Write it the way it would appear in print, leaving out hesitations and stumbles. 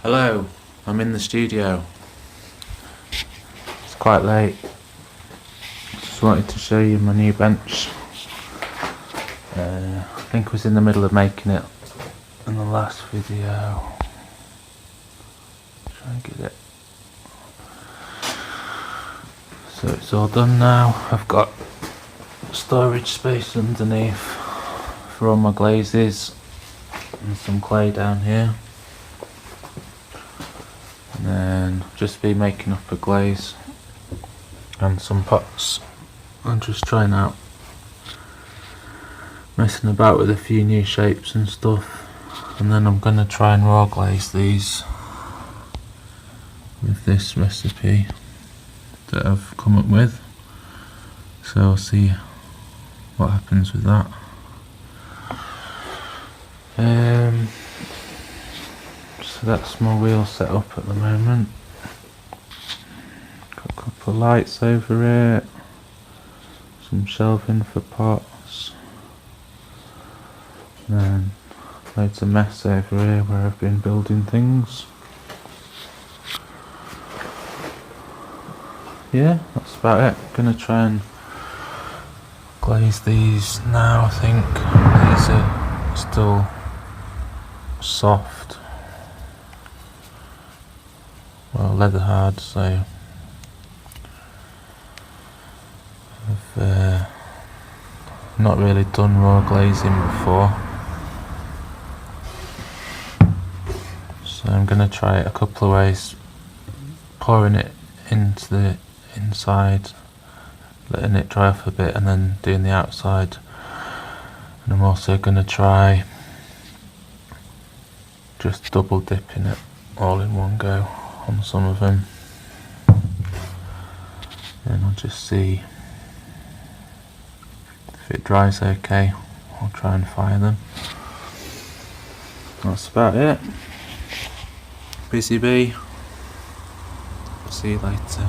Hello, I'm in the studio. It's quite late. Just wanted to show you my new bench. I think I was in the middle of making it in the last video. Try and get it. So it's all done now. I've got storage space underneath for all my glazes and some clay down here. And then just be making up a glaze and some pots. I'm just trying out messing about with a few new shapes and stuff, and then I'm going to try and raw glaze these with this recipe that I've come up with, so I'll see what happens with that. So that's my wheel set up at the moment. Got a couple of lights over it, some shelving for pots, and then loads of mess over here where I've been building things. Yeah, that's about it. I'm gonna try and glaze these now. I think these are still soft, well, leather hard, so I've not really done raw glazing before, so I'm going to try it a couple of ways, pouring it into the inside, letting it dry off a bit, and then doing the outside. And I'm also going to try just double dipping it all in one go on some of them, and I'll just see if it dries okay. I'll try and fire them. That's about it. Busy bee. See you later.